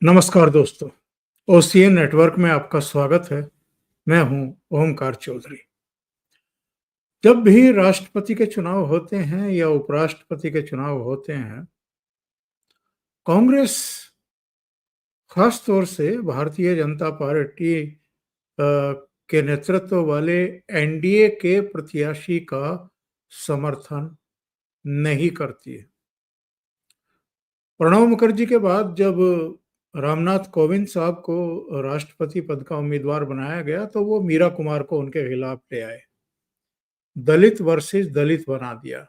नमस्कार दोस्तों, OCN network में आपका स्वागत है। मैं हूं ओमकार चौधरी। जब भी राष्ट्रपति के चुनाव होते हैं या उपराष्ट्रपति के चुनाव होते हैं, कांग्रेस खास तौर से भारतीय जनता पार्टी के नेतृत्व वाले एनडीए के प्रत्याशी का समर्थन नहीं करती है। प्रणब मुखर्जी के बाद जब रामनाथ कोविंद साहब को राष्ट्रपति पद का उम्मीदवार बनाया गया, तो वो मीरा कुमार को उनके खिलाफ ले आए। दलित वर्सेस दलित बना दिया।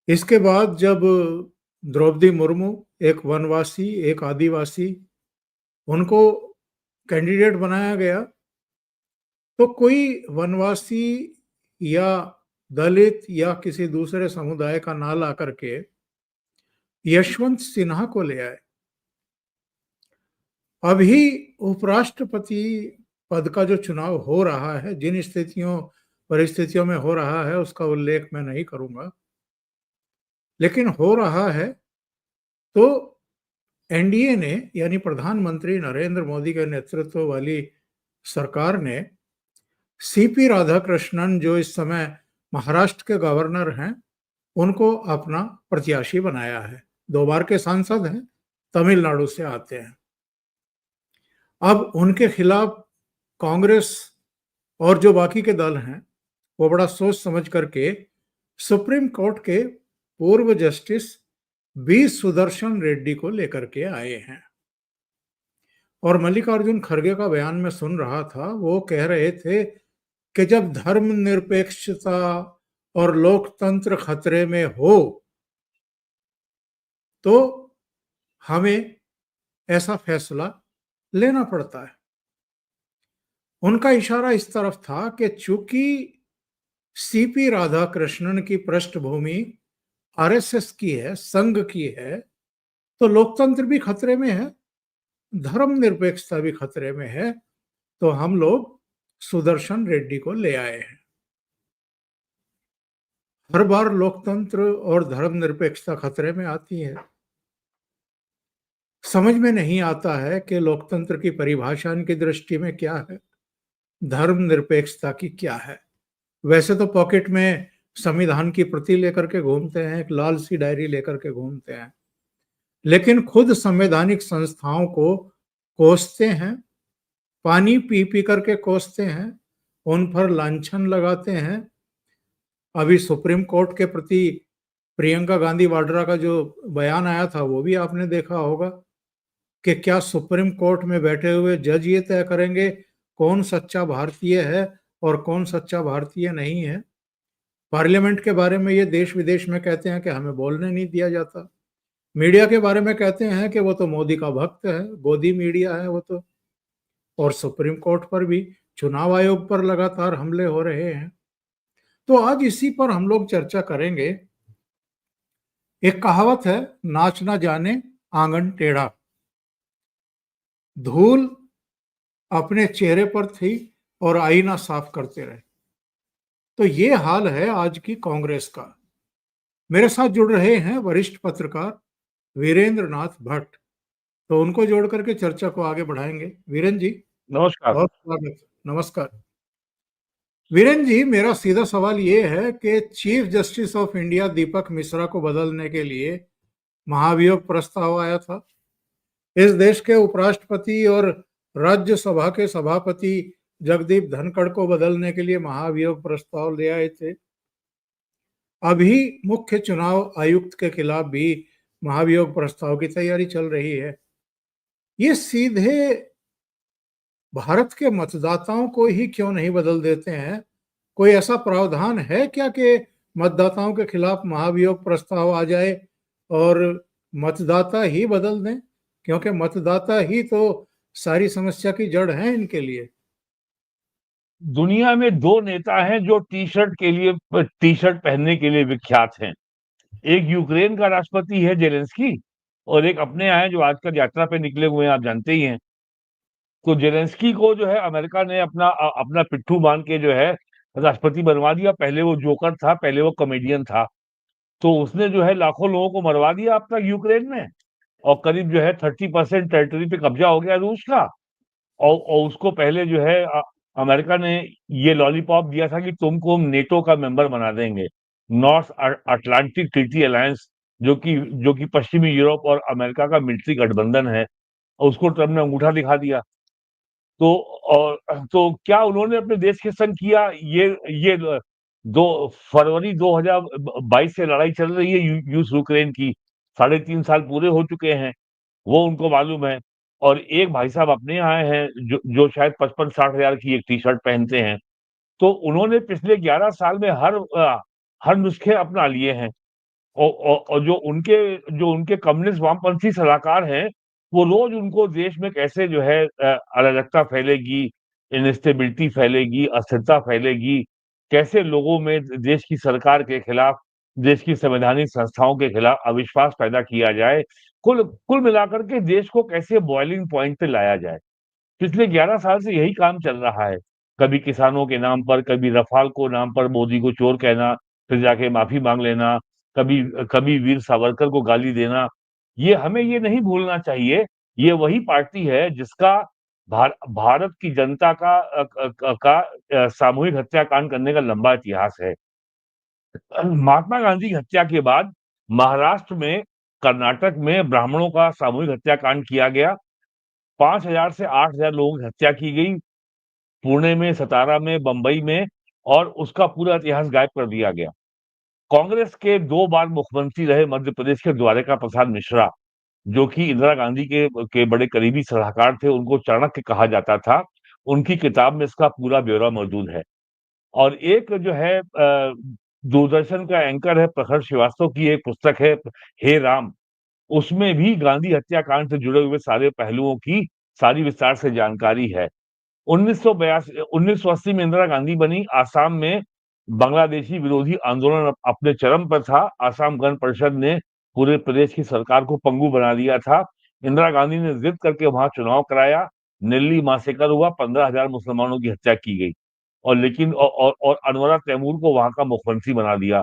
इसके बाद जब द्रौपदी मुर्मू, एक वनवासी, एक आदिवासी, उनको कैंडिडेट बनाया गया, तो कोई वनवासी या दलित या किसी दूसरे समुदाय का ना ला करके यशवंत सिन्हा को ले आए। अभी उपराष्ट्रपति पद का जो चुनाव हो रहा है, जिन परिस्थितियों में हो रहा है, उसका उल्लेख मैं नहीं करूंगा, लेकिन हो रहा है तो एनडीए ने, यानी प्रधानमंत्री नरेंद्र मोदी के नेतृत्व वाली सरकार ने सीपी राधाकृष्णन, जो इस समय महाराष्ट्र के गवर्नर हैं, उनको अपना प्रत्याशी बनाया है। 2 बार के सांसद हैं, तमिलनाडु से आते हैं। अब उनके खिलाफ कांग्रेस और जो बाकी के दल हैं, वो बड़ा सोच समझ करके सुप्रीम कोर्ट के पूर्व जस्टिस बी सुदर्शन रेड्डी को लेकर के आए हैं। और मल्लिकार्जुन खड़गे का बयान में सुन रहा था, वो कह रहे थे कि जब धर्मनिरपेक्षता और लोकतंत्र खतरे में हो तो हमें ऐसा फैसला लेना पड़ता है। उनका इशारा इस तरफ था कि चूंकि सीपी राधाकृष्णन की पृष्ठभूमि आरएसएस की है, संघ की है, तो लोकतंत्र भी खतरे में है, धर्मनिरपेक्षता भी खतरे में है। तो हम लोग सुदर्शन रेड्डी को ले आए हैं। हर बार लोकतंत्र और धर्मनिरपेक्षता खतरे में आती है। समझ में नहीं आता है कि लोकतंत्र की परिभाषा की दृष्टि में क्या है, धर्मनिरपेक्षता की क्या है। वैसे तो पॉकेट में संविधान की प्रति लेकर के घूमते हैं, एक लाल सी डायरी लेकर के घूमते हैं, लेकिन खुद संवैधानिक संस्थाओं को कोसते हैं, पानी पी पी करके कोसते हैं, उन पर लांछन लगाते हैं। अभी सुप्रीम कोर्ट के प्रति प्रियंका गांधी वाड्रा का जो बयान आया था, वो भी आपने देखा होगा कि क्या सुप्रीम कोर्ट में बैठे हुए जज ये तय करेंगे कौन सच्चा भारतीय है और कौन सच्चा भारतीय नहीं है। पार्लियामेंट के बारे में ये देश विदेश में कहते हैं कि हमें बोलने नहीं दिया जाता। मीडिया के बारे में कहते हैं कि वो तो मोदी का भक्त है, गोदी मीडिया है वो तो। और सुप्रीम कोर्ट पर भी, चुनाव आयोग पर लगातार हमले हो रहे हैं। तो आज इसी पर हम लोग चर्चा करेंगे। एक कहावत है, नाच ना जाने आंगन टेढ़ा। धूल अपने चेहरे पर थी और आईना साफ करते रहे। तो ये हाल है आज की कांग्रेस का। मेरे साथ जुड़ रहे हैं वरिष्ठ पत्रकार वीरेंद्र नाथ भट्ट, तो उनको जोड़ करके चर्चा को आगे बढ़ाएंगे। वीरेंद्र जी, नमस्कार। बहुत स्वागत। नमस्कार वीरेंद्र जी, मेरा सीधा सवाल ये है कि चीफ जस्टिस ऑफ इंडिया दीपक मिश्रा को बदलने के लिए महाभियोग प्रस्ताव आया था। इस देश के उपराष्ट्रपति और राज्यसभा के सभापति जगदीप धनखड़ को बदलने के लिए महाभियोग प्रस्ताव ले आए थे। अभी मुख्य चुनाव आयुक्त के खिलाफ भी महाभियोग प्रस्ताव की तैयारी चल रही है। ये सीधे भारत के मतदाताओं को ही क्यों नहीं बदल देते हैं? कोई ऐसा प्रावधान है क्या कि मतदाताओं के खिलाफ महाभियोग प्रस्ताव आ जाए और मतदाता ही बदल दें? क्योंकि मतदाता ही तो सारी समस्या की जड़ है इनके लिए। दुनिया में 2 नेता हैं जो टी शर्ट पहनने के लिए विख्यात हैं। एक यूक्रेन का राष्ट्रपति है जेलेंस्की, और एक अपने यहाँ जो आजकल यात्रा पे निकले हुए हैं, आप जानते ही हैं। तो जेलेंस्की को जो है अमेरिका ने अपना पिट्ठू मान के जो है राष्ट्रपति बनवा दिया। पहले वो जोकर था, पहले वो कॉमेडियन था। तो उसने जो है लाखों लोगों को मरवा दिया अब तक यूक्रेन में। और करीब जो है 30% टेरिटरी पे कब्जा हो गया रूस का। और उसको पहले जो है अमेरिका ने ये लॉलीपॉप दिया था कि तुमको हम नेटो का मेंबर बना देंगे, नॉर्थ अटलांटिक ट्रीटी अलायंस, जो कि पश्चिमी यूरोप और अमेरिका का मिलिट्री गठबंधन है। और उसको ट्रम्प ने अंगूठा दिखा दिया। तो और तो क्या उन्होंने अपने देश के संग किया? ये दो फरवरी 2022 से लड़ाई चल रही है रूस यूक्रेन की। 3.5 साल पूरे हो चुके हैं, वो उनको मालूम है। और एक भाई साहब अपने यहाँ आए हैं जो शायद 55-60 हजार की एक टी शर्ट पहनते हैं। तो उन्होंने पिछले 11 साल में हर नुस्खे अपना लिए हैं। और जो उनके कम्युनिस्ट वामपंथी सलाहकार हैं, वो रोज उनको देश में कैसे जो है अराजकता फैलेगी, इनस्टेबिलिटी फैलेगी, अस्थिरता फैलेगी, कैसे लोगों में देश की सरकार के खिलाफ, देश की संवैधानिक संस्थाओं के खिलाफ अविश्वास पैदा किया जाए, कुल कुल मिलाकर के देश को कैसे बॉइलिंग पॉइंट पे लाया जाए। पिछले 11 साल से यही काम चल रहा है। कभी किसानों के नाम पर, कभी रफाल को नाम पर मोदी को चोर कहना, फिर जाके माफी मांग लेना, कभी कभी वीर सावरकर को गाली देना। हमें ये नहीं भूलना चाहिए, ये वही पार्टी है जिसका भारत की जनता का सामूहिक हत्याकांड करने का लंबा इतिहास है। महात्मा गांधी की हत्या के बाद महाराष्ट्र में, कर्नाटक में ब्राह्मणों का सामूहिक हत्याकांड किया गया। 5,000 से 8,000 लोगों की हत्या की गई, पुणे में, सतारा में, बंबई में, और उसका पूरा इतिहास गायब कर दिया गया। कांग्रेस के 2 बार मुख्यमंत्री रहे मध्य प्रदेश के द्वारका प्रसाद मिश्रा, जो कि इंदिरा गांधी के बड़े करीबी सलाहकार थे, उनको चाणक्य कहा जाता था। उनकी किताब में इसका पूरा ब्यौरा मौजूद है। और एक जो है दूरदर्शन का एंकर है प्रखर श्रीवास्तव की एक पुस्तक है, हे राम। उसमें भी गांधी हत्याकांड से जुड़े हुए सारे पहलुओं की सारी विस्तार से जानकारी है। 1980 में इंदिरा गांधी बनी। आसाम में बांग्लादेशी विरोधी आंदोलन अपने चरम पर था। आसाम गण परिषद ने पूरे प्रदेश की सरकार को पंगु बना दिया था। इंदिरा गांधी ने जिद करके वहां चुनाव कराया। दिल्ली मासेकर हुआ, 15,000 मुसलमानों की हत्या की गई। और अनवरा तैमूर को वहां का मुख्यमंत्री बना दिया।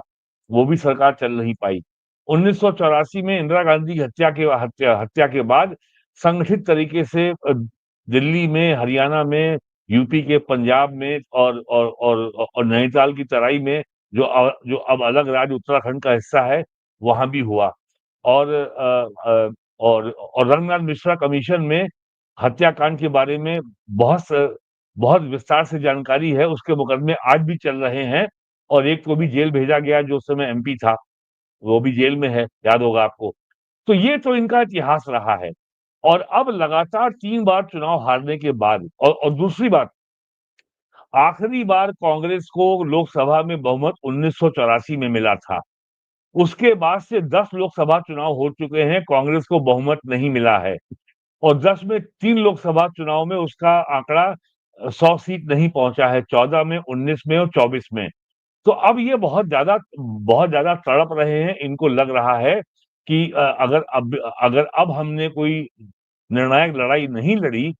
वो भी सरकार चल नहीं पाई। 1984 में इंदिरा गांधी की हत्या के बाद संगठित तरीके से दिल्ली में, हरियाणा में, यूपी के पंजाब में, और नैनीताल की तराई में, जो अब अलग राज्य उत्तराखंड का हिस्सा है, वहां भी हुआ। और रंगनाथ मिश्रा कमीशन में हत्याकांड के बारे में बहुत विस्तार से जानकारी है। उसके मुकदमे आज भी चल रहे हैं। और एक को भी जेल भेजा गया जो उस समय एमपी था, वो भी जेल में है, याद होगा आपको। तो ये तो इनका इतिहास रहा है। और अब लगातार 3 बार चुनाव हारने के बाद, और दूसरी बात, आखिरी बार कांग्रेस को लोकसभा में बहुमत 1984 में मिला था। उसके बाद से 10 लोकसभा चुनाव हो चुके हैं, कांग्रेस को बहुमत नहीं मिला है। और 10 में 3 लोकसभा चुनाव में उसका आंकड़ा 100 सीट नहीं पहुंचा है, 14 में, 19 में और 24 में। तो अब ये बहुत ज्यादा तड़प रहे हैं। इनको लग रहा है कि अगर अब हमने कोई निर्णायक लड़ाई नहीं लड़ी,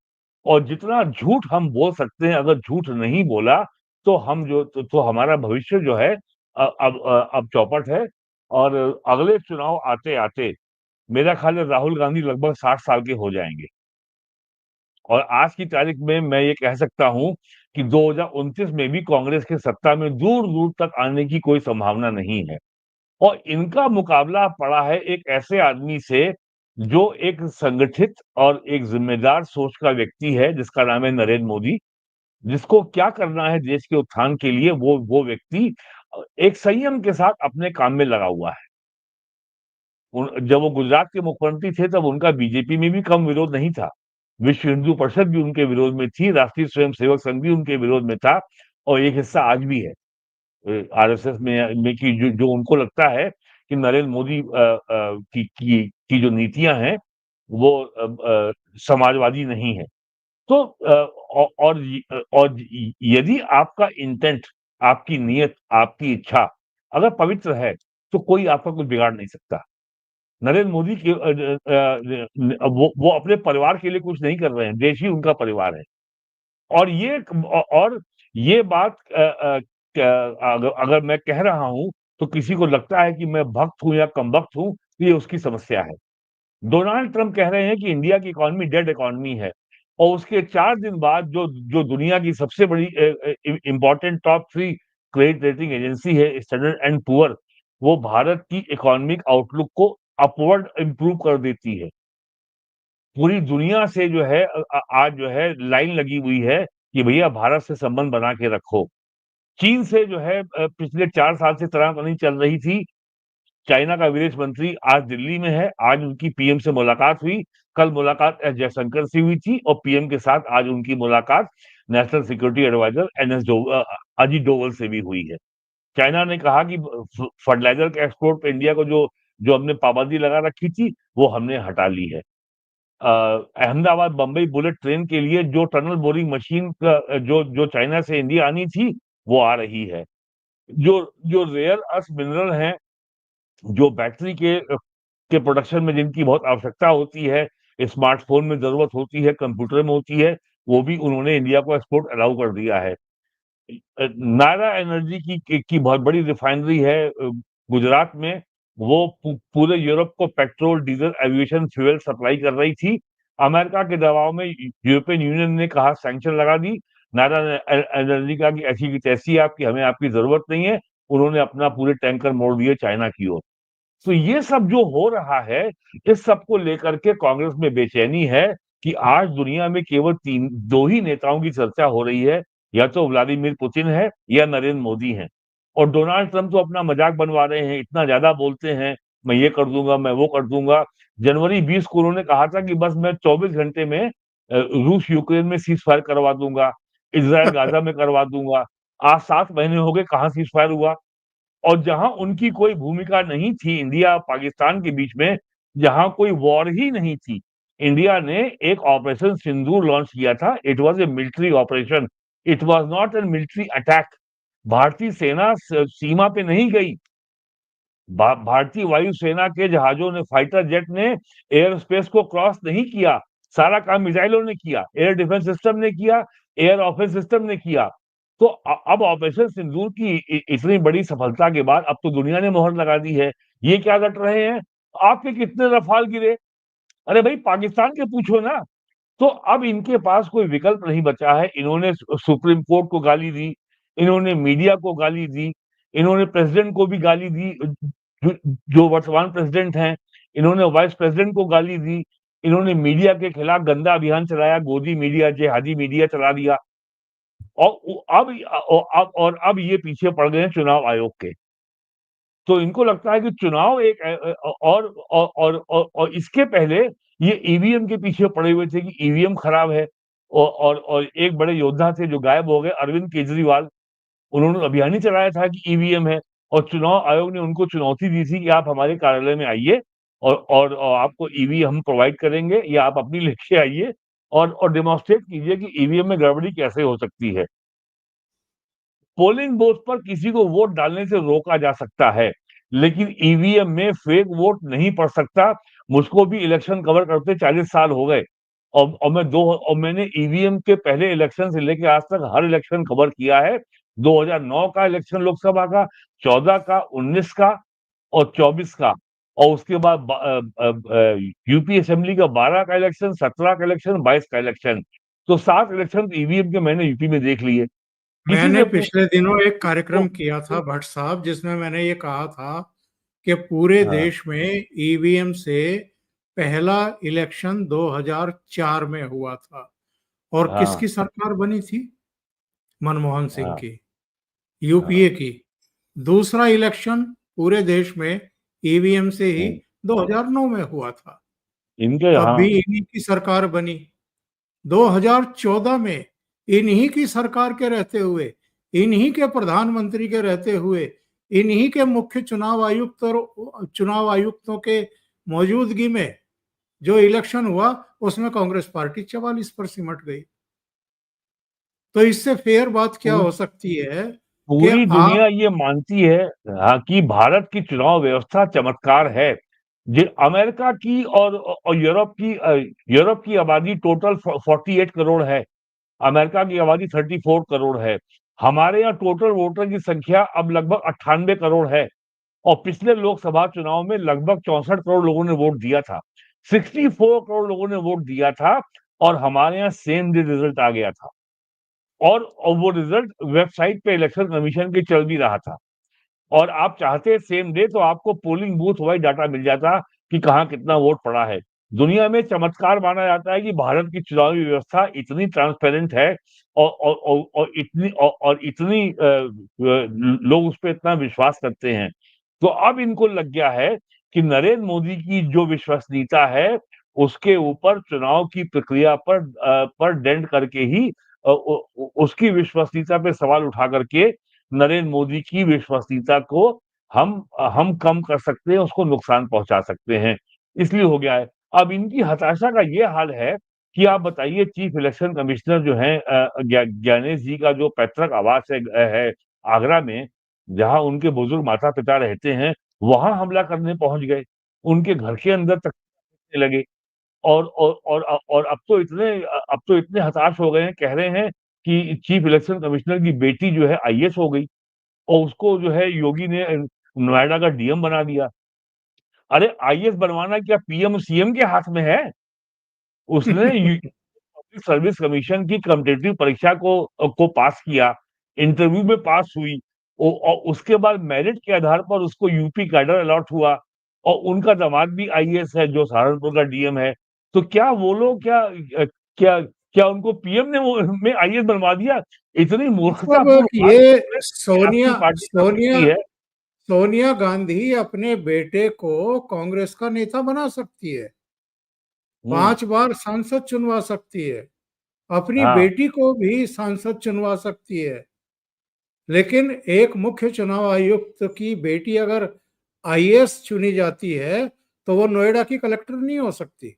और जितना झूठ हम बोल सकते हैं, अगर झूठ नहीं बोला, तो हमारा भविष्य जो है अब चौपट है। और अगले चुनाव आते आते मेरा ख्याल है राहुल गांधी लगभग 60 साल के हो जाएंगे। और आज की तारीख में मैं ये कह सकता हूं कि 2029 में भी कांग्रेस के सत्ता में दूर दूर तक आने की कोई संभावना नहीं है। और इनका मुकाबला पड़ा है एक ऐसे आदमी से जो एक संगठित और एक जिम्मेदार सोच का व्यक्ति है, जिसका नाम है नरेंद्र मोदी। जिसको क्या करना है देश के उत्थान के लिए, वो व्यक्ति एक संयम के साथ अपने काम में लगा हुआ है। जब वो गुजरात के मुख्यमंत्री थे, तब उनका बीजेपी में भी कम विरोध नहीं था। विश्व हिंदू परिषद भी उनके विरोध में थी, राष्ट्रीय स्वयंसेवक संघ भी उनके विरोध में था, और एक हिस्सा आज भी है आरएसएस में कि जो उनको लगता है कि नरेंद्र मोदी की जो नीतियां हैं वो समाजवादी नहीं है। तो यदि आपका इंटेंट, आपकी नीयत, आपकी इच्छा अगर पवित्र है, तो कोई आपका कुछ बिगाड़ नहीं सकता। नरेंद्र मोदी के वो अपने परिवार के लिए कुछ नहीं कर रहे हैं, देश ही उनका परिवार है। और ये बात अगर मैं कह रहा हूं, तो किसी को लगता है कि मैं भक्त हूं या कम भक्त हूं, ये उसकी समस्या है। डोनाल्ड ट्रंप कह रहे हैं कि इंडिया की इकोनॉमी डेड इकोनॉमी है, और उसके 4 दिन बाद जो जो दुनिया की सबसे बड़ी important top 3 credit rating agency है स्टैंडर्ड एंड पुअर, वो भारत की इकोनॉमिक आउटलुक को अपवर्ड इंप्रूव कर देती है। पूरी दुनिया से जो है आज जो है लाइन लगी हुई है कि भैया भारत से संबंध बना के रखो। चीन से जो है पिछले 4 साल से तनातनी चल रही थी। चाइना का विदेश मंत्री आज दिल्ली में है, आज उनकी पीएम से मुलाकात हुई। कल मुलाकात एस जयशंकर से हुई थी और पीएम के साथ आज उनकी मुलाकात national security adviser Ajit Doval से भी हुई है। चाइना ने कहा कि फर्टिलाइजर के एक्सपोर्ट पे इंडिया को जो जो हमने पाबंदी लगा रखी थी, वो हमने हटा ली है। अहमदाबाद बम्बई बुलेट ट्रेन के लिए जो टनल बोरिंग मशीन का जो जो चाइना से इंडिया आनी थी, वो आ रही है। जो जो रेयर अर्थ मिनरल हैं, जो बैटरी के प्रोडक्शन में जिनकी बहुत आवश्यकता होती है, स्मार्टफोन में जरूरत होती है, कंप्यूटर में होती है, वो भी उन्होंने इंडिया को एक्सपोर्ट अलाउ कर दिया है। नायरा एनर्जी की बहुत बड़ी रिफाइनरी है गुजरात में। वो पूरे यूरोप को petrol, diesel, aviation fuel supply कर रही थी। अमेरिका के दबाव में यूरोपियन यूनियन ने कहा, सैंक्शन लगा दी। नायरा एनर्जी का कि ऐसी की तैसी आपकी, हमें आपकी जरूरत नहीं है। उन्होंने अपना पूरे टैंकर मोड़ दिए चाइना की ओर। तो ये सब जो हो रहा है, इस सब को लेकर के कांग्रेस में बेचैनी है कि आज दुनिया में केवल 2 ही नेताओं की चर्चा हो रही है, या तो व्लादिमीर पुतिन है या नरेंद्र मोदी हैं। और डोनाल्ड ट्रंप तो अपना मजाक बनवा रहे हैं, इतना ज्यादा बोलते हैं, मैं ये कर दूंगा, मैं वो कर दूंगा। जनवरी 20 को उन्होंने कहा था कि बस मैं 24 घंटे में रूस यूक्रेन में सीज फायर करवा दूंगा, इसराइल गाजा में करवा दूंगा। आज 7 महीने हो गए, कहाँ सीज फायर हुआ? और जहां उनकी कोई भूमिका नहीं थी इंडिया और पाकिस्तान के बीच में, जहां कोई वॉर ही नहीं थी, इंडिया ने एक ऑपरेशन सिंदूर लॉन्च किया था। It was a military operation, it was not a military attack. भारतीय सेना सीमा पे नहीं गई। भारतीय वायुसेना के जहाजों ने, फाइटर जेट ने एयर स्पेस को क्रॉस नहीं किया। सारा काम मिसाइलों ने किया, एयर डिफेंस सिस्टम ने किया, एयर ऑफेंस सिस्टम ने किया। तो अब ऑपरेशन सिंदूर की इतनी बड़ी सफलता के बाद अब तो दुनिया ने मोहर लगा दी है। ये क्या रट रहे हैं? आपके कितने रफाल गिरे? अरे भाई, पाकिस्तान के पूछो ना। तो अब इनके पास कोई विकल्प नहीं बचा है। इन्होंने सुप्रीम कोर्ट को गाली दी, इन्होंने मीडिया को गाली दी, इन्होंने प्रेसिडेंट को भी गाली दी, जो वर्तमान प्रेसिडेंट हैं। इन्होंने वाइस प्रेसिडेंट को गाली दी, इन्होंने मीडिया के खिलाफ गंदा अभियान चलाया, गोदी मीडिया, जेहादी मीडिया चला दिया। और अब ये पीछे पड़ गए हैं चुनाव आयोग के। तो इनको लगता है कि चुनाव एक और इसके पहले ये ईवीएम के पीछे पड़े हुए थे कि ईवीएम खराब है। और एक बड़े योद्धा थे जो गायब हो गए, अरविंद केजरीवाल। उन्होंने अभियान ही चलाया था कि ईवीएम है, और चुनाव आयोग ने उनको चुनौती दी थी कि आप हमारे कार्यालय में आइए और आपको ईवीएम हम प्रोवाइड करेंगे, या आप अपनी लेके आइए और डेमोन्स्ट्रेट कीजिए कि ईवीएम में गड़बड़ी कैसे हो सकती है। पोलिंग बूथ पर किसी को वोट डालने से रोका जा सकता है, लेकिन ईवीएम में फेक वोट नहीं पड़ सकता। मुझको भी इलेक्शन कवर करते 40 साल हो गए, और मैंने ईवीएम के पहले इलेक्शन से लेकर आज तक हर इलेक्शन कवर किया है। 2009 का इलेक्शन लोकसभा का, 14 का, 19 का और 24 का, और उसके बाद यूपी असेंबली का 12 का इलेक्शन, 17 का इलेक्शन, 22 का इलेक्शन। तो 7 इलेक्शन ईवीएम के मैंने यूपी में देख लिए। किसी मैंने से पिछले दिनों एक तो कार्यक्रम किया था भट्ट साहब, जिसमें मैंने ये कहा था कि पूरे हाँ, देश में ईवीएम से पहला इलेक्शन 2004 में हुआ था। और हाँ, किसकी सरकार बनी थी? मनमोहन सिंह हाँ, की, यूपीए हाँ। की। दूसरा इलेक्शन पूरे देश में ईवीएम से ही हुँ, 2009 में हुआ था। इनके तब भी हाँ, इन्हीं की सरकार बनी। 2014 में इन्हीं की सरकार के रहते हुए, इन्हीं के प्रधानमंत्री के रहते हुए, इन्हीं के मुख्य चुनाव आयुक्त और चुनाव आयुक्तों के मौजूदगी में जो इलेक्शन हुआ, उसमें कांग्रेस पार्टी 44 पर सिमट गई। तो इससे फेयर बात क्या पू हो सकती है कि पूरी आप दुनिया ये मानती है कि भारत की चुनाव व्यवस्था चमत्कार है। जे अमेरिका की और यूरोप की आबादी टोटल 48 करोड़ है। अमेरिका की आबादी 34 करोड़ है। हमारे यहाँ टोटल वोटर की संख्या अब लगभग 98 करोड़ है। और पिछले लोकसभा चुनाव में लगभग 64 करोड़ लोगों ने वोट दिया था। 64 करोड़ लोगों ने वोट दिया था और हमारे यहाँ सेम डे रिजल्ट आ गया था और वो रिजल्ट वेबसाइट पे इलेक्शन कमीशन के चल भी रहा था और आप चाहते सेम डे तो आपको पोलिंग बूथ वाइज डाटा मिल जाता कि कहाँ कितना वोट पड़ा है। दुनिया में चमत्कार माना जाता है कि भारत की चुनावी व्यवस्था इतनी ट्रांसपेरेंट है और इतनी लोग उस पर इतना विश्वास करते हैं। तो अब इनको लग गया है कि नरेंद्र मोदी की जो विश्वसनीयता है उसके ऊपर चुनाव की प्रक्रिया पर डेंट करके ही उसकी विश्वसनीयता पे सवाल उठा करके नरेंद्र मोदी की विश्वसनीयता को हम कम कर सकते हैं, उसको नुकसान पहुंचा सकते हैं, इसलिए हो गया है। अब इनकी हताशा का ये हाल है कि आप बताइए चीफ इलेक्शन कमिश्नर जो है ज्ञानेश जी का जो पैतृक आवास है आगरा में, जहां उनके बुजुर्ग माता पिता रहते हैं, वहां हमला करने पहुंच गए, उनके घर के अंदर तक लगे और अब तो इतने हताश हो गए हैं, कह रहे हैं कि चीफ इलेक्शन कमिश्नर की बेटी जो है आईएएस हो गई और उसको जो है योगी ने नोएडा का डीएम बना दिया। अरे आईएएस बनवाना क्या पीएम सीएम के हाथ में है? उसने पब्लिक सर्विस कमीशन की कॉम्पिटिटिव परीक्षा को पास किया, इंटरव्यू में पास हुई और उसके बाद मेरिट के आधार पर उसको यूपी कैडर अलॉट हुआ और उनका दामाद भी आईएएस है जो सहारनपुर का डीएम है। तो क्या वो लोग क्या क्या उनको पीएम ने वो में आईएएस बनवा दिया? इतनी मतलब मूर्खतापूर्ण बात ये आपकी सोनिया पार्टी कर सोनिया सकती है। सोनिया गांधी अपने बेटे को कांग्रेस का नेता बना सकती है, हम्म। 5 बार सांसद चुनवा सकती है, अपनी हाँ। बेटी को भी सांसद चुनवा सकती है। लेकिन एक मुख्य चुनाव आयुक्त की बेटी अगर आईएएस चुनी जाती है तो वो नोएडा की कलेक्टर नहीं हो सकती।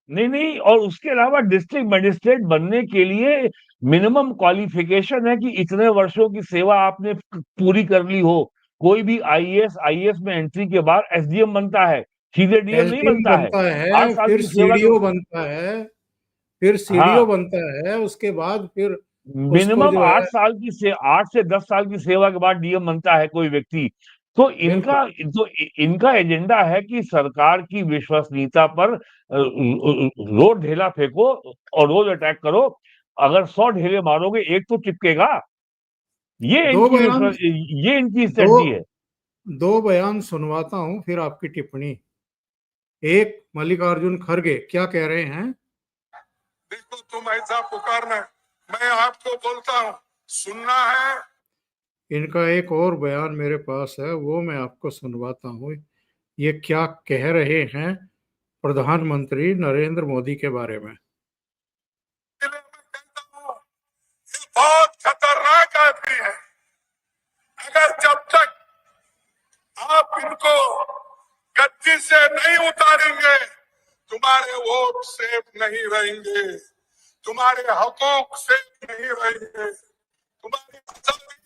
नहीं और उसके अलावा डिस्ट्रिक्ट मजिस्ट्रेट बनने के लिए मिनिमम क्वालिफिकेशन है कि इतने वर्षों की सेवा आपने पूरी कर ली हो। कोई भी आईएएस में एंट्री के बाद एसडीएम बनता है, सीधे डीएम नहीं एसडीएम बनता है। बनता 8 है, साल फिर की सेवा के सीडीओ बनता है, फिर सीडीओ हाँ, बनता है, उसके बाद फिर उसको मिनिमम जो है 8 से 10 साल की सेवा के बाद डीएम बनता है कोई व्यक्ति। तो बिल्कुल इनका एजेंडा है कि सरकार की विश्वसनीयता पर रोज ढेला फेंको और रोज अटैक करो। अगर 100 ढेले मारोगे एक तो चिपकेगा। दो बयान ये इनकी दो स्ट्रेटजी है। दो बयान सुनवाता हूं फिर आपकी टिप्पणी। एक, मल्लिकार्जुन खड़गे क्या कह रहे हैं? देखो तुम ऐसा पुकारना, मैं आपको बोलता हूं, सुनना है। इनका एक और बयान मेरे पास है, वो मैं आपको सुनवाता हूँ। ये क्या कह रहे हैं प्रधानमंत्री नरेंद्र मोदी के बारे में। मैं कहता हूं, ये बहुत खतरनाक आदमी है। अगर जब तक आप इनको गद्दी से नहीं उतारेंगे, तुम्हारे वोट सेफ नहीं रहेंगे, तुम्हारे हकूक सेफ नहीं रहेंगे, तुम्हारी आजादी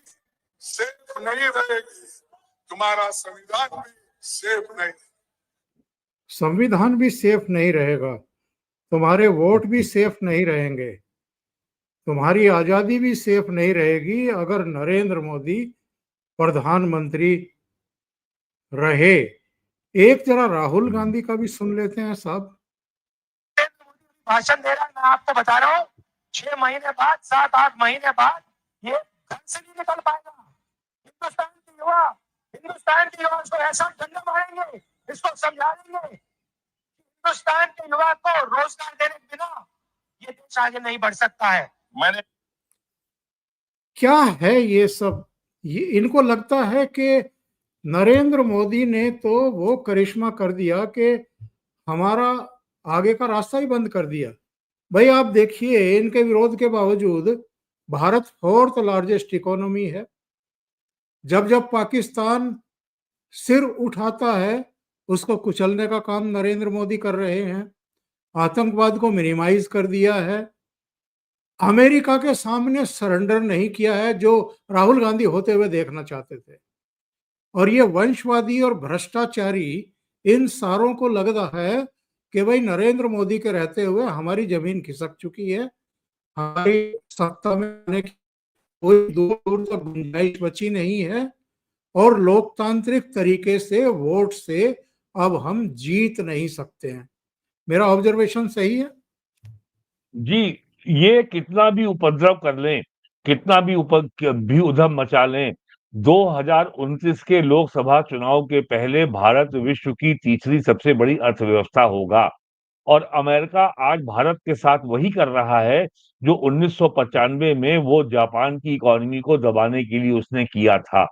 सेफ नहीं रहेगी, तुम्हारा संविधान भी सेफ नहीं। संविधान भी सेफ नहीं रहेगा, तुम्हारे वोट भी सेफ नहीं रहेंगे, तुम्हारी आजादी भी सेफ नहीं रहेगी अगर नरेंद्र मोदी प्रधानमंत्री रहे। एक जरा राहुल गांधी का भी सुन लेते हैं साहब। भाषण दे रहा है, मैं आपको बता रहा हूँ 6 महीने बाद, 7-8 महीने बाद ये घर से नहीं निकल पाएगा। हिंदुस्तान के युवा इसको ऐसा डंडा मारेंगे, इसको समझा देंगे हिंदुस्तान के युवा को रोजगार देने के बिना ये देश आगे नहीं बढ़ सकता है। मैंने क्या है ये सब? ये इनको लगता है कि नरेंद्र मोदी ने तो वो करिश्मा कर दिया कि हमारा आगे का रास्ता ही बंद कर दिया। भाई आप देखिए, इनके विरोध के बावजूद भारत 4th लार्जेस्ट इकोनॉमी है। जब जब पाकिस्तान सिर उठाता है उसको कुचलने का काम नरेंद्र मोदी कर रहे हैं। आतंकवाद को मिनिमाइज कर दिया है, अमेरिका के सामने सरेंडर नहीं किया है जो राहुल गांधी होते हुए देखना चाहते थे। और ये वंशवादी और भ्रष्टाचारी इन सारों को लग रहा है कि भाई नरेंद्र मोदी के रहते हुए हमारी जमीन खिसक चुकी है, हमारी सत्ता में आने की कोई दूर दूर तक गुंजाइश बची नहीं है और लोकतांत्रिक तरीके से वोट से अब हम जीत नहीं सकते हैं। मेरा ऑब्जर्वेशन सही है? जी, ये कितना भी उपद्रव कर लें, कितना भी उधम मचा लें, 2029 के लोकसभा चुनाव के पहले भारत विश्व की तीसरी सबसे बड़ी अर्थव्यवस्था होगा और अमेरिका आज भारत के साथ वही कर रहा है, जो 1995 में वो जापान की इकोनॉमी को दबाने के लिए उसने किया था।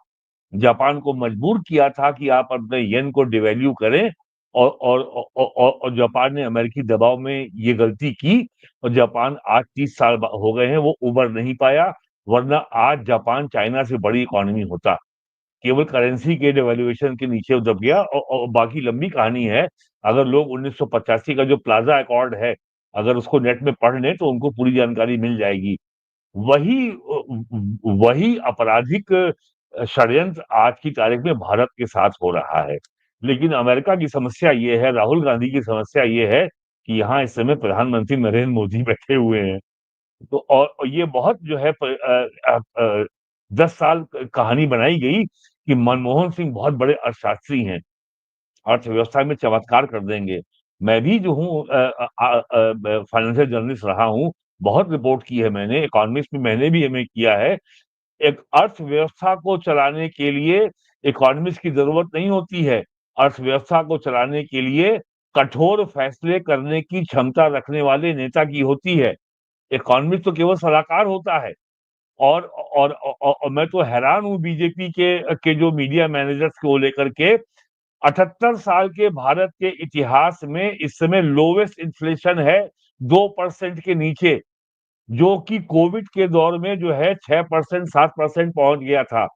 जापान को मजबूर किया था कि आप अपने येन को डिवैल्यू करें और जापान ने अमेरिकी दबाव में ये गलती की और जापान आज 30 साल हो गए हैं वो उबर नहीं पाया, वरना आज जापान चाइना से बड़ी इकोनॉमी होता। केवल करेंसी के डिवैल्यूएशन के नीचे दब गया और बाकी लंबी कहानी है। अगर लोग 1985 का जो प्लाजा अकॉर्ड है, अगर उसको नेट में पढ़ लें तो उनको पूरी जानकारी मिल जाएगी। वही आपराधिक षड्यंत्र आज की तारीख में भारत के साथ हो रहा है। लेकिन अमेरिका की समस्या ये है, राहुल गांधी की समस्या ये है कि यहाँ इस समय प्रधानमंत्री नरेंद्र मोदी बैठे हुए हैं। तो और ये बहुत जो है 10 साल कहानी बनाई गई कि मनमोहन सिंह बहुत बड़े अर्थशास्त्री हैं, अर्थव्यवस्था में चमत्कार कर देंगे। मैं भी जो हूँ फाइनेंशियल जर्नलिस्ट रहा हूँ, बहुत रिपोर्ट की है मैंने, इकोनॉमिक्स में मैंने भी एमए किया है। एक अर्थव्यवस्था को चलाने के लिए इकोनॉमिस्ट की जरूरत नहीं होती है। अर्थव्यवस्था को चलाने के लिए कठोर फैसले करने की क्षमता रखने वाले नेता की होती है। इकोनॉमिस्ट तो केवल सलाहकार होता है। और मैं तो हैरान हूँ बीजेपी के जो मीडिया मैनेजर्स को लेकर के 78 साल के भारत के इतिहास में इस समय लोवेस्ट इन्फ्लेशन है 2% के नीचे, जो कि कोविड के दौर में जो है 6% 7% पहुंच गया था।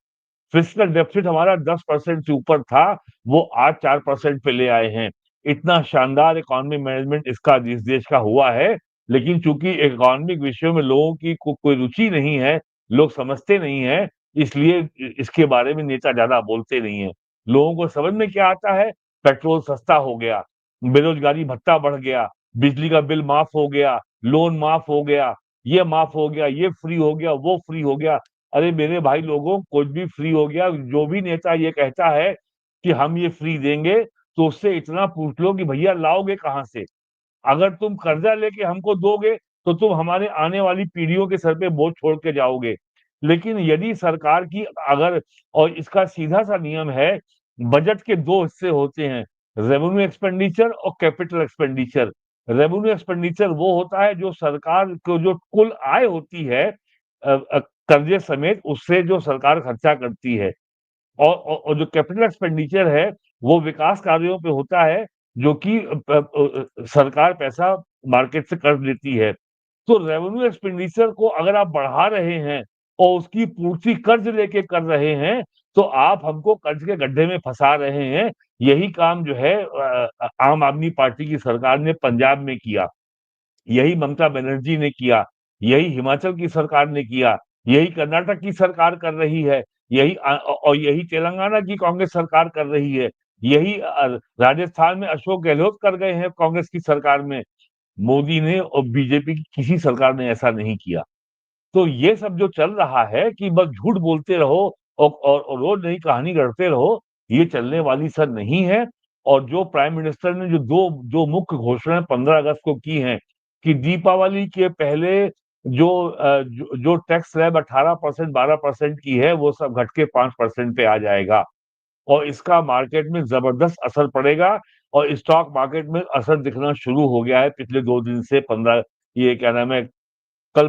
फिस्कल डेफिसिट हमारा 10% से ऊपर था, वो आज 4% पे ले आए हैं। इतना शानदार इकोनॉमिक मैनेजमेंट इसका इस देश का हुआ है, लेकिन चूंकि इकोनॉमिक विषयों में लोगों की कोई रुचि नहीं है, लोग समझते नहीं है, इसलिए इसके बारे में नेता ज्यादा बोलते नहीं है। लोगों को समझ में क्या आता है? पेट्रोल सस्ता हो गया, बेरोजगारी भत्ता बढ़ गया, बिजली का बिल माफ हो गया, लोन माफ हो गया, ये माफ हो गया, ये फ्री हो गया, वो फ्री हो गया। अरे मेरे भाई लोगों, कुछ भी फ्री हो गया। जो भी नेता ये कहता है कि हम ये फ्री देंगे, तो उससे इतना पूछ लो कि भैया लाओगे कहाँ से? अगर तुम कर्जा लेके हमको दोगे तो तुम हमारे आने वाली पीढ़ियों के सर पे बोझ छोड़ के जाओगे। लेकिन यदि सरकार की अगर, और इसका सीधा सा नियम है, बजट के दो हिस्से होते हैं, रेवेन्यू एक्सपेंडिचर और कैपिटल एक्सपेंडिचर। रेवेन्यू एक्सपेंडिचर वो होता है जो सरकार को जो कुल आय होती है कर्जे समेत, उससे जो सरकार खर्चा करती है। और जो कैपिटल एक्सपेंडिचर है वो विकास कार्यों पे होता है, जो कि सरकार पैसा मार्केट से कर्ज लेती है। तो रेवेन्यू एक्सपेंडिचर को अगर आप बढ़ा रहे हैं और उसकी पूर्ति कर्ज लेके कर रहे हैं, तो आप हमको कर्ज के गड्ढे में फंसा रहे हैं। यही काम जो है आम आदमी पार्टी की सरकार ने पंजाब में किया, यही ममता बनर्जी ने किया, यही हिमाचल की सरकार ने किया, यही कर्नाटक की सरकार कर रही है, और यही तेलंगाना की कांग्रेस सरकार कर रही है, यही राजस्थान में अशोक गहलोत कर गए हैं कांग्रेस की सरकार में। मोदी ने और बीजेपी की किसी सरकार ने ऐसा नहीं किया। तो ये सब जो चल रहा है कि बस झूठ बोलते रहो और रोज नई कहानी गढ़ते रहो, ये चलने वाली सर नहीं है। और जो प्राइम मिनिस्टर ने जो मुख्य घोषणाएं 15 अगस्त को की हैं कि दीपावली के पहले जो टैक्स स्लैब 18% 12% की है वो सब घट के 5% पे आ जाएगा और इसका मार्केट में जबरदस्त असर पड़ेगा। और स्टॉक मार्केट में असर दिखना शुरू हो गया है पिछले 2 दिन से। 15 ये क्या नाम है, कल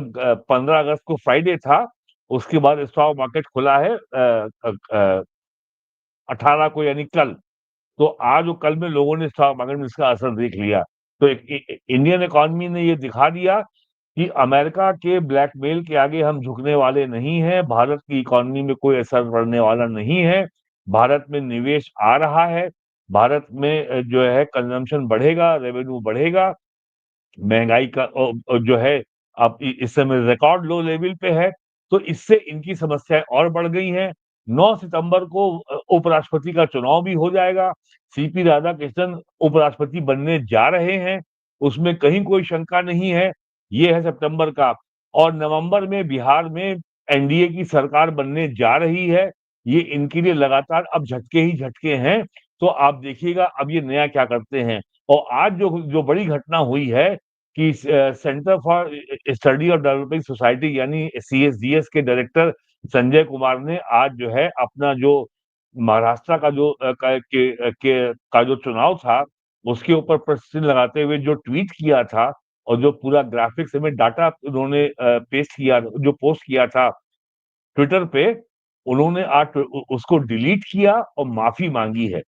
15 अगस्त को फ्राइडे था, उसके बाद स्टॉक मार्केट खुला है 18 को यानी कल। तो आज और कल में लोगों ने स्टॉक मार्केट में इसका असर देख लिया। तो इंडियन इकोनॉमी ने ये दिखा दिया कि अमेरिका के ब्लैकमेल के आगे हम झुकने वाले नहीं हैं, भारत की इकोनॉमी में कोई असर पड़ने वाला नहीं है। भारत में निवेश आ रहा है, भारत में जो है कंजम्पशन बढ़ेगा, रेवेन्यू बढ़ेगा, महंगाई का जो है अब इस समय रिकॉर्ड लो लेवल पे है। तो इससे इनकी समस्याएं और बढ़ गई हैं। 9 सितंबर को उपराष्ट्रपति का चुनाव भी हो जाएगा। सीपी राधाकृष्णन उपराष्ट्रपति बनने जा रहे हैं, उसमें कहीं कोई शंका नहीं है। ये है सितंबर का। और नवंबर में बिहार में एनडीए की सरकार बनने जा रही है। ये इनके लिए लगातार अब झटके ही झटके हैं। तो आप देखिएगा अब ये नया क्या करते हैं। और आज जो बड़ी घटना हुई है कि centre for study of developing society यानी CSDS के डायरेक्टर संजय कुमार ने आज जो है अपना जो महाराष्ट्र का जो का जो चुनाव था उसके ऊपर प्रश्न लगाते हुए जो ट्वीट किया था और जो पूरा ग्राफिक्स में डाटा उन्होंने पोस्ट किया था ट्विटर पे, उन्होंने आज उसको डिलीट किया और माफी मांगी है।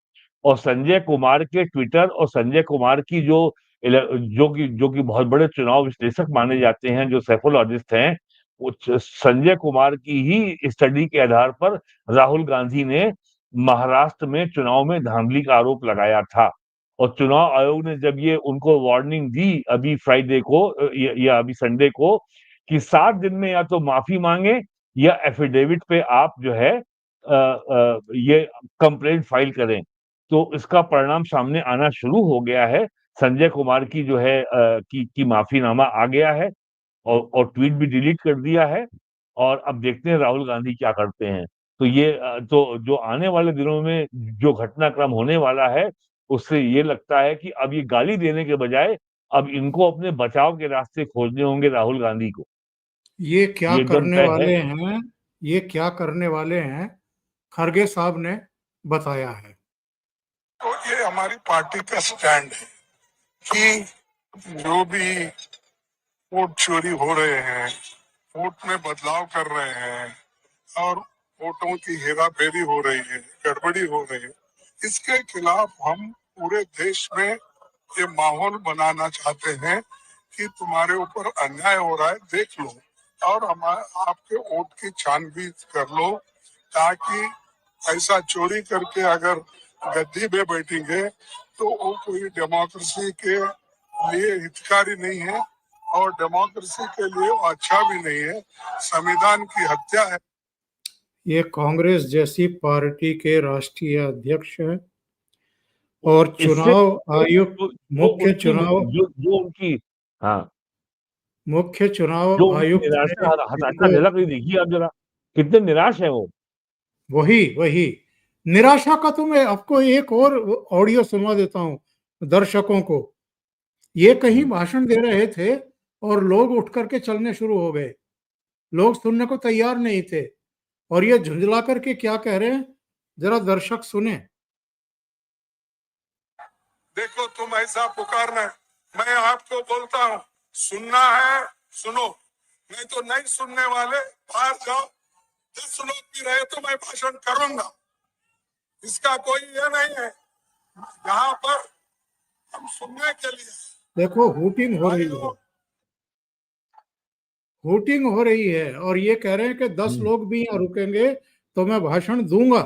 और संजय कुमार के ट्विटर और संजय कुमार की जो कि बहुत बड़े चुनाव विश्लेषक माने जाते हैं, जो सेफोलॉजिस्ट हैं, संजय कुमार की ही स्टडी के आधार पर राहुल गांधी ने महाराष्ट्र में चुनाव में धांधली का आरोप लगाया था। और चुनाव आयोग ने जब ये उनको वार्निंग दी अभी फ्राइडे को या अभी संडे को कि 7 दिन में या तो माफी मांगे या एफिडेविट पे आप जो है ये कंप्लेंट फाइल करें। तो इसका परिणाम सामने आना शुरू हो गया है। संजय कुमार की जो है की माफीनामा आ गया है और ट्वीट भी डिलीट कर दिया है। और अब देखते हैं राहुल गांधी क्या करते हैं। तो ये तो जो आने वाले दिनों में जो घटनाक्रम होने वाला है उससे ये लगता है कि अब ये गाली देने के बजाय अब इनको अपने बचाव के रास्ते खोजने होंगे राहुल गांधी को। ये क्या ये एकदम करने तय है। वाले हैं, ये क्या करने वाले हैं, खरगे साहब ने बताया है। तो ये हमारी पार्टी का स्टैंड है कि जो भी वोट चोरी हो रहे हैं, वोट में बदलाव कर रहे हैं और वोटों की हेरा फेरी हो रही है, गड़बड़ी हो रही है, इसके खिलाफ हम पूरे देश में ये माहौल बनाना चाहते हैं कि तुम्हारे ऊपर अन्याय हो रहा है, देख लो और आपके वोट की छानबीन कर लो, ताकि ऐसा चोरी करके अगर गद्दी पे बैठेंगे तो वो कोई डेमोक्रेसी के लिए हितकारी नहीं है और डेमोक्रेसी के लिए वो अच्छा भी नहीं है, संविधान की हत्या है। ये कांग्रेस जैसी पार्टी के राष्ट्रीय अध्यक्ष हैं और चुनाव आयुक्त मुख्य चुनाव आयुक्त ने हताशा झलक रही देखिए आप जरा, कितने निराश है वो। वही निराशा का तो मैं आपको एक और ऑडियो सुनवा देता हूं दर्शकों को। ये कहीं भाषण दे रहे थे और लोग उठ करके चलने शुरू हो गए, लोग सुनने को तैयार नहीं थे और ये झुंझला करके क्या कह रहे हैं, जरा दर्शक सुने। देखो तुम ऐसा पुकारना, मैं आपको बोलता हूँ सुनना है सुनो, नहीं तो नहीं सुनने वाले बाहर जाओ, 10 लोग भी रहे तो मैं भाषण करूंगा, इसका कोई ये नहीं है। यहाँ पर हम सुनने के लिए, देखो हुटिंग हो रही है और ये कह रहे हैं कि 10 लोग भी यहाँ रुकेंगे तो मैं भाषण दूंगा।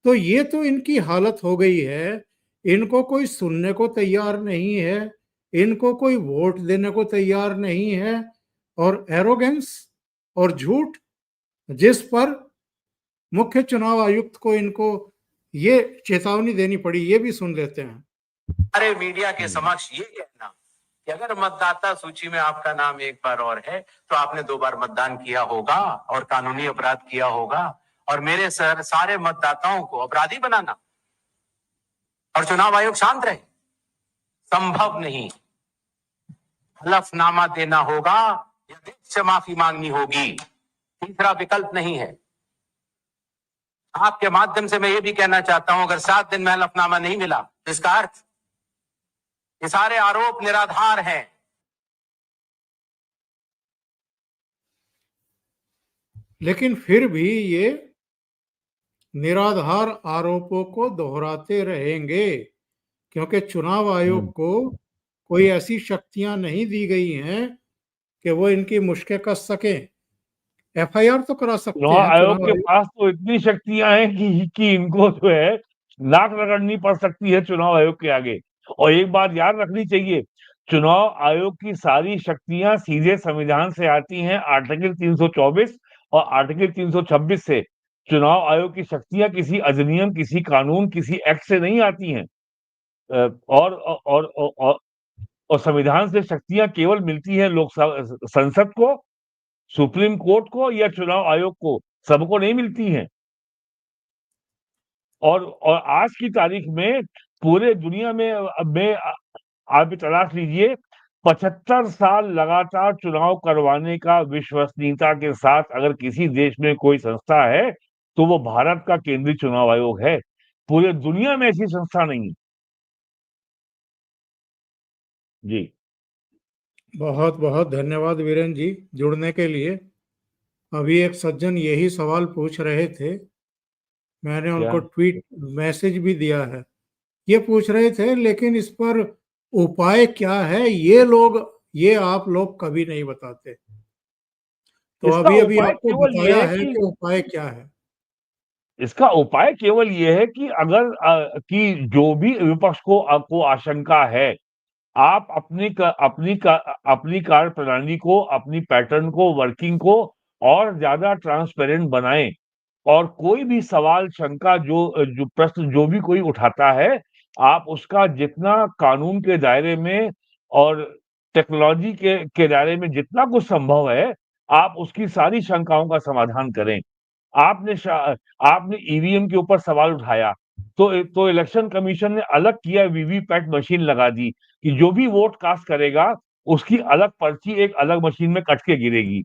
तो ये तो इनकी हालत हो गई है, इनको कोई सुनने को तैयार नहीं है, इनको कोई वोट देने को तैयार नहीं है और एरोगेंस और झूठ जिस पर मुख्य चुनाव आयुक्त को इनको ये चेतावनी देनी पड़ी, ये भी सुन लेते हैं। अरे मीडिया के समक्ष ये कहना कि अगर मतदाता सूची में आपका नाम एक बार और है तो आपने 2 बार मतदान किया होगा और कानूनी अपराध किया होगा, और मेरे सारे मतदाताओं को अपराधी बनाना और चुनाव आयोग शांत रहे, संभव नहीं। हलफनामा देना होगा या देश से माफी मांगनी होगी, तीसरा विकल्प नहीं है। आपके माध्यम से मैं ये भी कहना चाहता हूं, अगर 7 दिन में हलफनामा नहीं मिला तो इसका अर्थ ये सारे आरोप निराधार हैं। लेकिन फिर भी ये निराधार आरोपों को दोहराते रहेंगे क्योंकि चुनाव आयोग को कोई ऐसी शक्तियां नहीं दी गई हैं कि वो इनकी मुश्किल कस सकें। FIR तो करा सकते हैं। चुनाव आयोग के पास तो इतनी शक्तियां हैं कि इनको जो है नाक रगड़नी पड़ सकती है चुनाव आयोग के आगे। और एक बात याद रखनी चाहिए, चुनाव आयोग की सारी शक्तियां सीधे संविधान से आती हैं, आर्टिकल 324 और आर्टिकल 326 से। चुनाव आयोग की शक्तियां किसी अधिनियम, किसी कानून, किसी एक्ट से नहीं आती हैं। और संविधान से शक्तियां केवल मिलती हैं लोकसभा संसद को, सुप्रीम कोर्ट को या चुनाव आयोग को, सबको नहीं मिलती हैं। और आज की तारीख में पूरे दुनिया में आप भी तलाश लीजिए, 75 साल लगातार चुनाव करवाने का विश्वसनीयता के साथ अगर किसी देश में कोई संस्था है, तो वो भारत का केंद्रीय चुनाव आयोग है। पूरे दुनिया में ऐसी संस्था नहीं है। जी। बहुत बहुत धन्यवाद वीरेन जी जुड़ने के लिए। अभी एक सज्जन यही सवाल पूछ रहे थे, मैंने उनको ट्वीट मैसेज भी दिया है। ये पूछ रहे थे लेकिन इस पर उपाय क्या है, ये आप लोग कभी नहीं बताते। तो इसका अभी अभी उपाय आपको केवल ये बताया है है कि कि उपाय क्या है। इसका उपाय केवल ये है कि अगर कि जो भी विपक्ष को आशंका है, आप अपनी कार्यप्रणाली को, अपनी पैटर्न को, वर्किंग को और ज्यादा ट्रांसपेरेंट बनाएं। और कोई भी सवाल, शंका, जो प्रश्न जो भी कोई उठाता है, आप उसका जितना कानून के दायरे में और टेक्नोलॉजी के दायरे में जितना कुछ संभव है, आप उसकी सारी शंकाओं का समाधान करें। आपने ईवीएम के ऊपर सवाल उठाया, तो इलेक्शन कमीशन ने अलग किया, वीवीपैट मशीन लगा दी कि जो भी वोट कास्ट करेगा, उसकी अलग पर्ची एक अलग मशीन में कट के गिरेगी।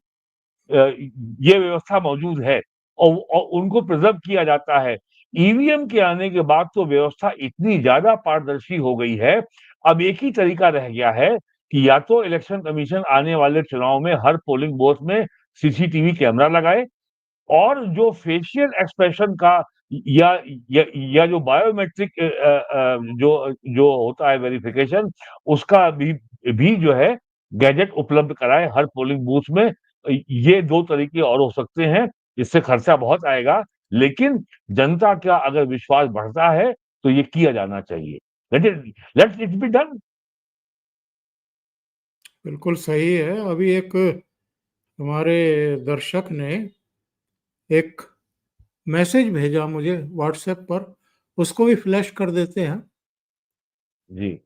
ये व्यवस्था मौजूद है और उनको प्रिजर्व किया जाता है। ईवीएम के आने के बाद तो व्यवस्था इतनी ज्यादा पारदर्शी हो गई है, अब एक ही तरीका रह गया है कि या तो इलेक्शन कमीशन आने वाले चुनाव में हर पोलिंग बूथ में सीसीटीवी कैमरा लगाए, और जो फेशियल एक्सप्रेशन का या या जो बायोमेट्रिक जो जो होता है वेरिफिकेशन, उसका भी जो है गैजेट उपलब्ध कराए हर पोलिंग बूथ में। ये 2 तरीके और हो सकते हैं। इससे खर्चा बहुत आएगा, लेकिन जनता का अगर विश्वास बढ़ता है तो ये किया जाना चाहिए। Let it be done. बिल्कुल सही है। अभी एक हमारे दर्शक ने एक मैसेज भेजा मुझे व्हाट्सएप पर, उसको भी फ्लैश कर देते हैं। जी।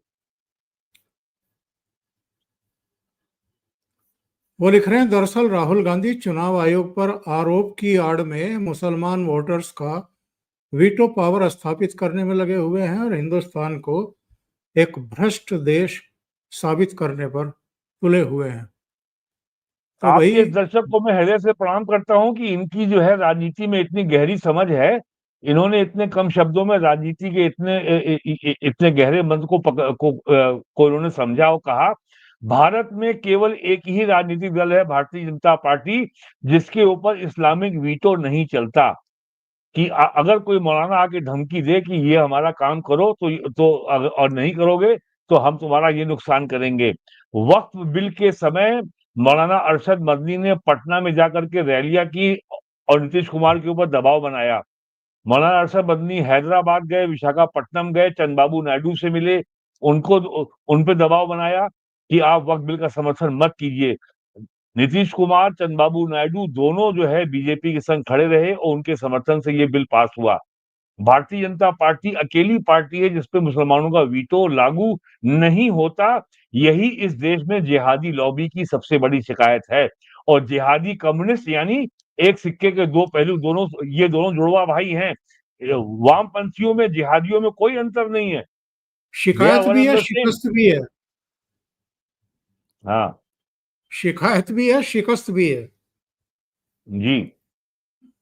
वो लिख रहे हैं, दरअसल राहुल गांधी चुनाव आयोग पर आरोप की आड़ में मुसलमान वोटर्स का वीटो पावर स्थापित करने में लगे हुए हैं और हिंदुस्तान को एक भ्रष्ट देश साबित करने पर तुले हुए हैं। तो आपके भाई इस दर्शक को मैं हृदय से प्रणाम करता हूं कि इनकी जो है राजनीति में इतनी गहरी समझ है। इन्होंने इतने कम शब्दों में राजनीति के इतने गहरे मंत्र को इन्होंने समझा और कहा। भारत में केवल एक ही राजनीतिक दल है, भारतीय जनता पार्टी, जिसके ऊपर इस्लामिक वीटो नहीं चलता। कि अगर कोई मौलाना आके धमकी दे कि ये हमारा काम करो, और नहीं करोगे तो हम तुम्हारा ये नुकसान करेंगे। वक्फ बिल के समय मौलाना अरशद मदनी ने पटना में जाकर के रैलियां की और नीतीश कुमार के ऊपर दबाव बनाया। मौलाना अरशद मदनी हैदराबाद गए, विशाखापट्टनम गए, चंद्रबाबू नायडू से मिले, उनको उन पे दबाव बनाया कि आप वक्फ बिल का समर्थन मत कीजिए। नीतीश कुमार, चंद्रबाबू नायडू दोनों जो है बीजेपी के संग खड़े रहे और उनके समर्थन से ये बिल पास हुआ। भारतीय जनता पार्टी अकेली पार्टी है जिसपे मुसलमानों का वीटो लागू नहीं होता। यही इस देश में जिहादी लॉबी की सबसे बड़ी शिकायत है। और जिहादी कम्युनिस्ट यानी एक सिक्के के दो पहलू, ये दोनों जुड़वा भाई हैं। वामपंथियों में, जिहादियों में कोई अंतर नहीं है। दे आर शिकायत वन भी एंड है, द सेम। शिकस्त भी है। हाँ शिकायत भी है, शिकस्त भी है। जी।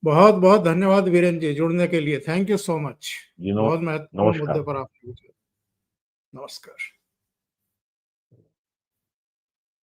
बहुत बहुत धन्यवाद वीरेन जी जुड़ने के लिए। Thank you so much. जी बहुत महत्वपूर्ण मुद्दे नमस्कार। पर आपने। नमस्कार।